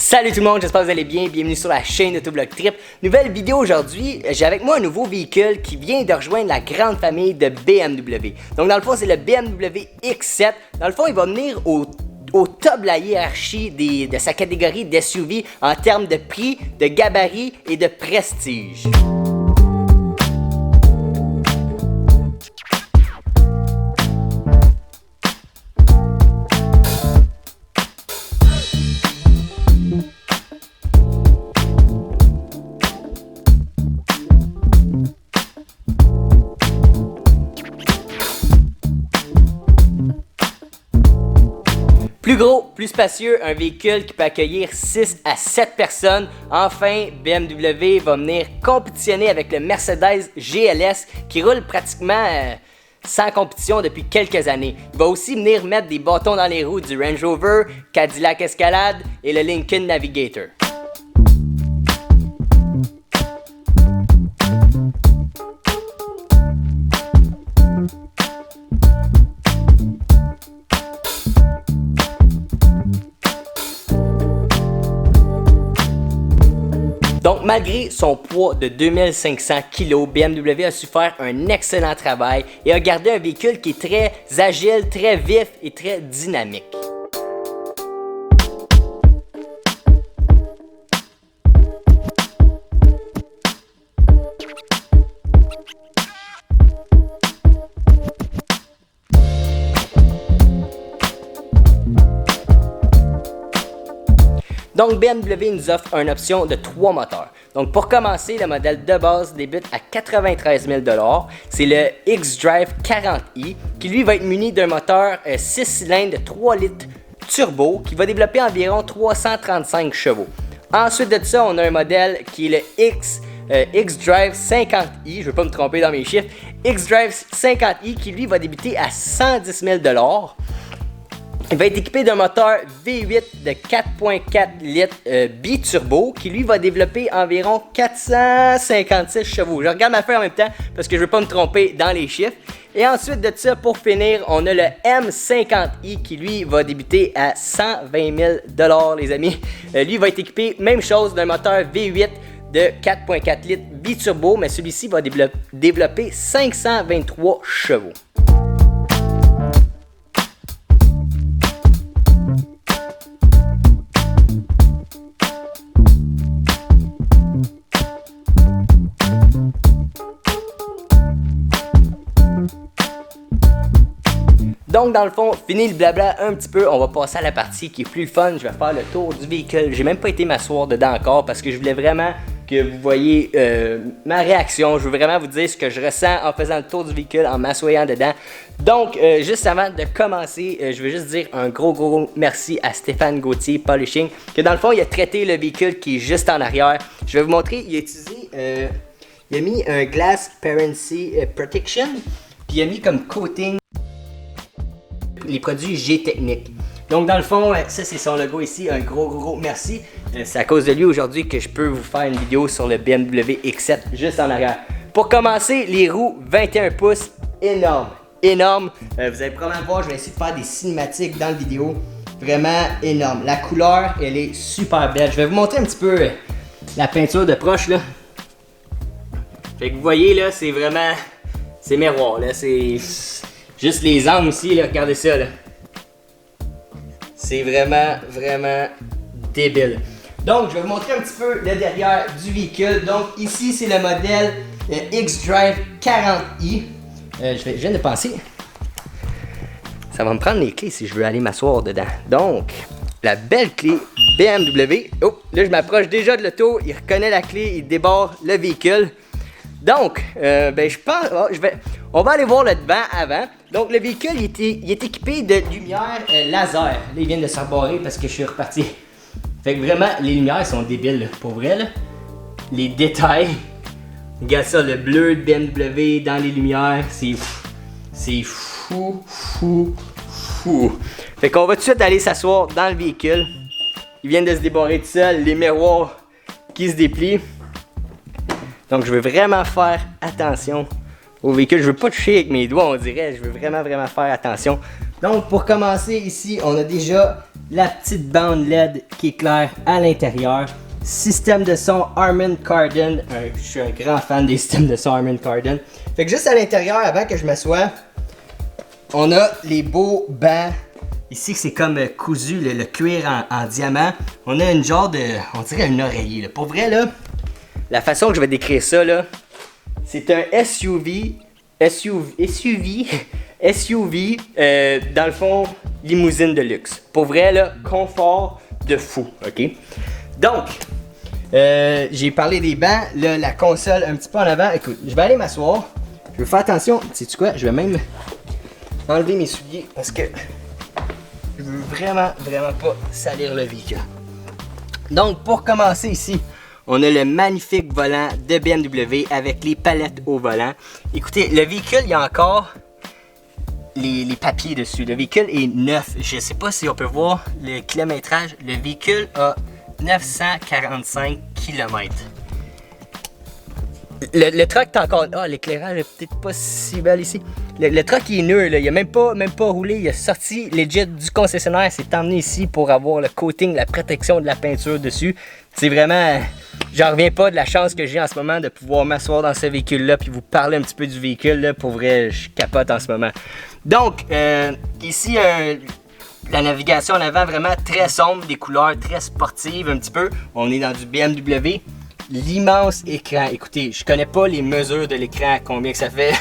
Salut tout le monde, j'espère que vous allez bien, bienvenue sur la chaîne Autoblog Trip. Nouvelle vidéo aujourd'hui, j'ai avec moi un nouveau véhicule qui vient de rejoindre la grande famille de BMW. Donc dans le fond, c'est le BMW X7. Dans le fond, il va venir au top de la hiérarchie de sa catégorie d'SUV en termes de prix, de gabarit et de prestige. Plus gros, plus spacieux, un véhicule qui peut accueillir 6 à 7 personnes. Enfin, BMW va venir compétitionner avec le Mercedes GLS qui roule pratiquement sans compétition depuis quelques années. Il va aussi venir mettre des bâtons dans les roues du Range Rover, Cadillac Escalade et le Lincoln Navigator. Donc, malgré son poids de 2500 kg, BMW a su faire un excellent travail et a gardé un véhicule qui est très agile, très vif et très dynamique. Donc BMW nous offre une option de 3 moteurs. Donc pour commencer, le modèle de base débute à 93 000 $. C'est le X-Drive 40i qui lui va être muni d'un moteur 6 cylindres de 3 litres turbo qui va développer environ 335 chevaux. Ensuite de ça, on a un modèle qui est le X-Drive 50i, je ne vais pas me tromper dans mes chiffres, X-Drive 50i qui lui va débuter à 110 000 $. Il va être équipé d'un moteur V8 de 4.4 litres biturbo qui lui va développer environ 456 chevaux. Je regarde ma feuille en même temps parce que je ne veux pas me tromper dans les chiffres. Et ensuite de ça, pour finir, on a le M50i qui lui va débuter à 120 000 $ les amis. Lui va être équipé, même chose, d'un moteur V8 de 4.4 litres biturbo, mais celui-ci va développer 523 chevaux. Donc dans le fond, fini le blabla un petit peu, on va passer à la partie qui est plus fun. Je vais faire le tour du véhicule. J'ai même pas été m'asseoir dedans encore parce que je voulais vraiment que vous voyez ma réaction. Je veux vraiment vous dire ce que je ressens en faisant le tour du véhicule, en m'assoyant dedans. Donc juste avant de commencer, je veux juste dire un gros merci à Stéphane Gauthier Polishing, que dans le fond il a traité le véhicule qui est juste en arrière. Je vais vous montrer, il a utilisé, il a mis un Glass Parency Protection, puis il a mis comme coating les produits G-Technique. Donc dans le fond, ça c'est son logo ici, un gros merci. C'est à cause de lui aujourd'hui que je peux vous faire une vidéo sur le BMW X7 juste en arrière. Pour commencer, les roues 21 pouces, énorme. Vous allez probablement voir, je vais essayer de faire des cinématiques dans la vidéo. Vraiment énorme. La couleur, elle est super belle. Je vais vous montrer un petit peu la peinture de proche là. Fait que vous voyez là, c'est vraiment, c'est miroir là, c'est juste les angles ici, là, regardez ça là. C'est vraiment débile. Donc je vais vous montrer un petit peu le derrière du véhicule. Donc ici c'est le modèle X-Drive 40i. Je viens de penser. Ça va me prendre les clés si je veux aller m'asseoir dedans. Donc la belle clé BMW. Oh, là je m'approche déjà de l'auto. Il reconnaît la clé, il débarre le véhicule. Donc, je pense, on va aller voir le devant avant. Donc, le véhicule, il est équipé de lumières laser. Là, ils viennent de se rebarrer parce que je suis reparti. Fait que vraiment, les lumières sont débiles, là, pour vrai. Là. Les détails. Regarde ça, le bleu de BMW dans les lumières. C'est fou. Fait qu'on va tout de suite aller s'asseoir dans le véhicule. Ils viennent de se débarrer tout seul. Les miroirs qui se déplient. Donc, je veux vraiment faire attention. au véhicule. Je veux pas toucher avec mes doigts, on dirait. Je veux vraiment faire attention. Donc pour commencer ici, on a déjà la petite bande LED qui éclaire à l'intérieur. Système de son Harman Kardon. Je suis un grand fan des systèmes de son Harman Kardon. Fait que juste à l'intérieur, avant que je m'assoie, on a les beaux bancs. Ici, c'est comme cousu, le cuir en diamant. On a une genre de, on dirait un oreiller. Là. Pour vrai, là, la façon que je vais décrire ça, là, c'est un SUV, dans le fond, limousine de luxe. Pour vrai, là, confort de fou, ok? Donc, j'ai parlé des bancs, là, la console un petit peu en avant. Écoute, je vais aller m'asseoir. Je vais faire attention, sais-tu quoi? Je vais même enlever mes souliers parce que je veux vraiment pas salir le véhicule. Donc, pour commencer ici, on a le magnifique volant de BMW avec les palettes au volant. Écoutez, le véhicule, il y a encore les papiers dessus. Le véhicule est neuf. Je ne sais pas si on peut voir le kilométrage. Le véhicule a 945 km. Le truck est encore... Ah, l'éclairage est peut-être pas si bel ici. Le truck est nul, là. Il a même pas roulé. Il a sorti legit du concessionnaire. C'est emmené ici pour avoir le coating, la protection de la peinture dessus. C'est vraiment... J'en reviens pas de la chance que j'ai en ce moment de pouvoir m'asseoir dans ce véhicule-là puis vous parler un petit peu du véhicule. Là. Pour vrai, je capote en ce moment. Donc, ici, la navigation en avant vraiment très sombre, des couleurs très sportives un petit peu. On est dans du BMW. L'immense écran. Écoutez, je connais pas les mesures de l'écran, combien que ça fait,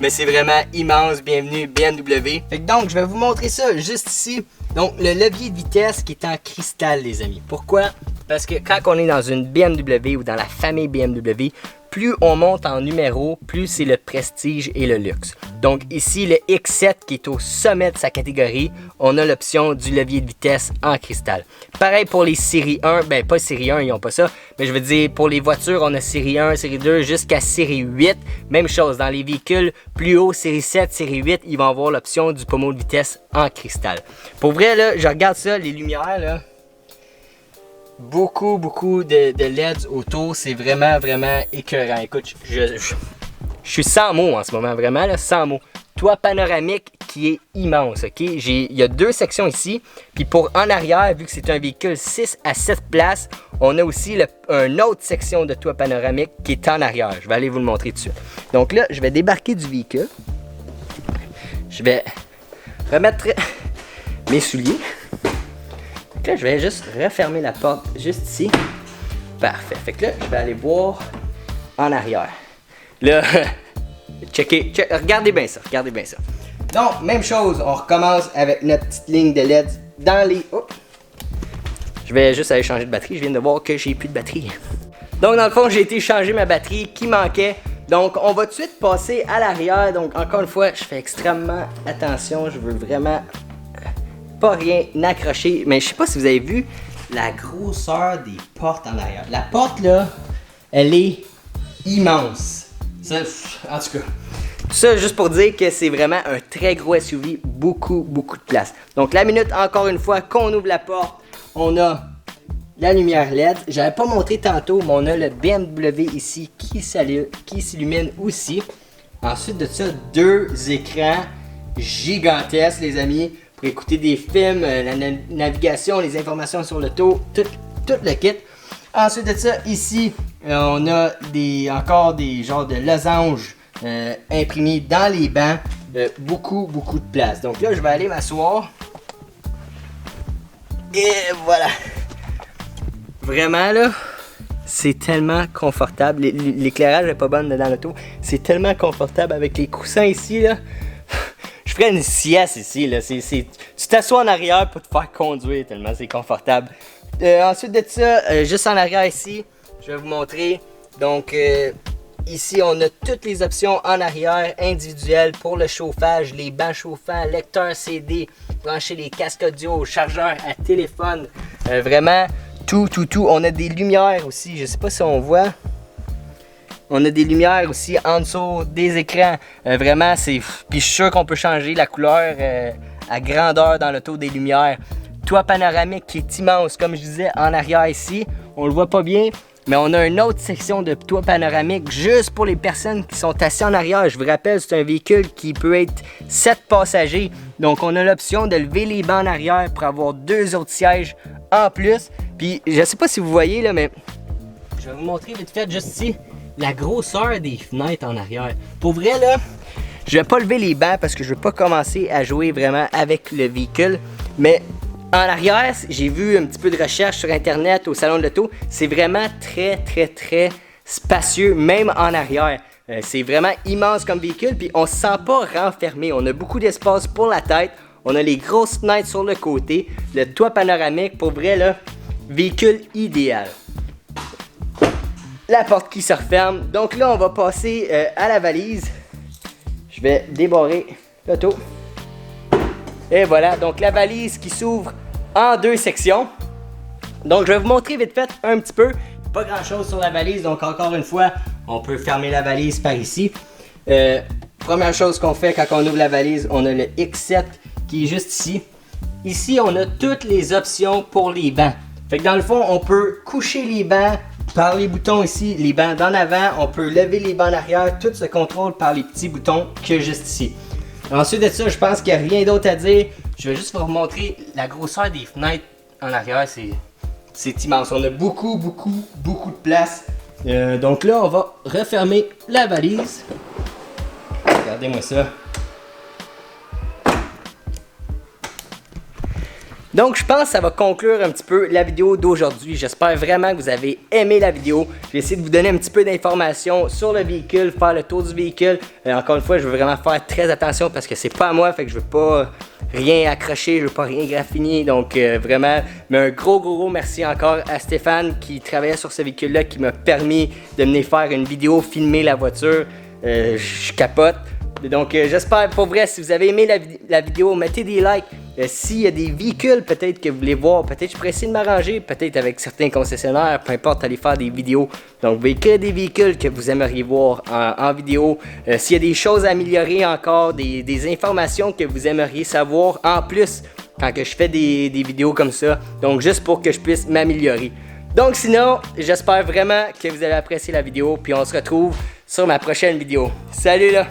mais c'est vraiment immense. Bienvenue BMW. Fait que donc, je vais vous montrer ça juste ici. Donc, le levier de vitesse qui est en cristal, les amis. Pourquoi? Parce que quand on est dans une BMW ou dans la famille BMW, plus on monte en numéro, plus c'est le prestige et le luxe. Donc ici, le X7 qui est au sommet de sa catégorie, on a l'option du levier de vitesse en cristal. Pareil pour les série 1, ben pas série 1, ils n'ont pas ça, mais je veux dire, pour les voitures, on a série 1, série 2 jusqu'à série 8. Même chose, dans les véhicules plus haut, série 7, série 8, ils vont avoir l'option du pommeau de vitesse en cristal. Pour vrai, là, je regarde ça, les lumières, là. Beaucoup de LEDs autour, c'est vraiment écœurant. Écoute, je suis sans mots en ce moment, vraiment, là, sans mots. Toit panoramique qui est immense, ok? Il y a deux sections ici, puis pour en arrière, vu que c'est un véhicule 6 à 7 places, on a aussi une autre section de toit panoramique qui est en arrière. Je vais aller vous le montrer tout de suite. Donc là, je vais débarquer du véhicule. Je vais remettre mes souliers. Là, je vais juste refermer la porte juste ici. Parfait. Fait que là, je vais aller voir en arrière. Là, regardez bien ça, Donc, même chose, on recommence avec notre petite ligne de LED dans les... Oh. Je vais juste aller changer de batterie. Je viens de voir que j'ai plus de batterie. Donc, dans le fond, j'ai été changer ma batterie qui manquait. Donc, on va tout de suite passer à l'arrière. Donc, encore une fois, je fais extrêmement attention. Je veux vraiment... pas rien accroché, mais je sais pas si vous avez vu la grosseur des portes en arrière. La porte là, elle est immense. Ça, en tout cas, tout ça juste pour dire que c'est vraiment un très gros SUV, beaucoup de place. Donc la minute encore une fois qu'on ouvre la porte, on a la lumière LED. J'avais pas montré tantôt, mais on a le BMW ici qui s'illumine aussi. Ensuite de ça, deux écrans gigantesques, les amis. Pour écouter des films, la navigation, les informations sur le tour, tout le kit. Ensuite de ça, ici, on a encore des genres de losanges imprimés dans les bancs. Beaucoup de place. Donc là, je vais aller m'asseoir. Et voilà. Vraiment là, c'est tellement confortable. L'éclairage n'est pas bon dans l'auto. C'est tellement confortable avec les coussins ici là. Je ferais une sieste ici, là. Tu t'assois en arrière pour te faire conduire tellement c'est confortable. Ensuite de ça, juste en arrière ici, je vais vous montrer. Donc, ici, on a toutes les options en arrière individuelles pour le chauffage, les bancs chauffants, lecteur CD, brancher les casques audio, chargeur à téléphone. Vraiment, tout. On a des lumières aussi, je sais pas si on voit. On a des lumières aussi en dessous des écrans. Vraiment, c'est... Puis je suis sûr qu'on peut changer la couleur à grandeur dans l'auto des lumières. Toit panoramique qui est immense, comme je disais, en arrière ici. On le voit pas bien. Mais on a une autre section de toit panoramique juste pour les personnes qui sont assises en arrière. Je vous rappelle, c'est un véhicule qui peut être 7 passagers. Donc, on a l'option de lever les bancs en arrière pour avoir 2 autres sièges en plus. Puis, je sais pas si vous voyez, là, mais je vais vous montrer vite fait, juste ici, la grosseur des fenêtres en arrière. Pour vrai, là, je vais pas lever les bancs parce que je veux pas commencer à jouer vraiment avec le véhicule. Mais en arrière, j'ai vu un petit peu de recherche sur Internet, au salon de l'auto. C'est vraiment très spacieux, même en arrière. C'est vraiment immense comme véhicule, puis on se sent pas renfermé. On a beaucoup d'espace pour la tête. On a les grosses fenêtres sur le côté. Le toit panoramique, pour vrai, là, véhicule idéal. La porte qui se referme. Donc là, on va passer à la valise. Je vais débarrer l'auto. Et voilà, donc la valise qui s'ouvre en 2 sections. Donc je vais vous montrer vite fait un petit peu. Pas grand chose sur la valise, donc encore une fois, on peut fermer la valise par ici. Première chose qu'on fait quand on ouvre la valise, on a le X7 qui est juste ici. Ici, on a toutes les options pour les bancs. Fait que dans le fond, on peut coucher les bancs par les boutons ici, les bancs d'en avant. On peut lever les bancs en arrière. Tout se contrôle par les petits boutons que juste ici. Ensuite de ça, je pense qu'il n'y a rien d'autre à dire. Je vais juste vous montrer la grosseur des fenêtres en arrière. C'est immense. On a beaucoup de place. Donc là, on va refermer la valise. Regardez-moi ça. Donc je pense que ça va conclure un petit peu la vidéo d'aujourd'hui. J'espère vraiment que vous avez aimé la vidéo. Je vais essayer de vous donner un petit peu d'informations sur le véhicule, faire le tour du véhicule. Encore une fois, je veux vraiment faire très attention parce que c'est pas à moi, fait que je veux pas rien accrocher, je veux pas rien graffiner. Donc vraiment, mais un gros merci encore à Stéphane qui travaillait sur ce véhicule-là, qui m'a permis de venir faire une vidéo, filmer la voiture. Je capote. Donc j'espère pour vrai, si vous avez aimé la vidéo, mettez des likes. S'il y a des véhicules peut-être que vous voulez voir, peut-être je pourrais essayer de m'arranger, peut-être avec certains concessionnaires, peu importe, aller faire des vidéos. Donc vous pouvez créer des véhicules que vous aimeriez voir en vidéo. S'il y a des choses à améliorer encore, des informations que vous aimeriez savoir en plus quand que je fais des vidéos comme ça. Donc juste pour que je puisse m'améliorer. Donc sinon, j'espère vraiment que vous avez apprécié la vidéo, puis on se retrouve sur ma prochaine vidéo. Salut là!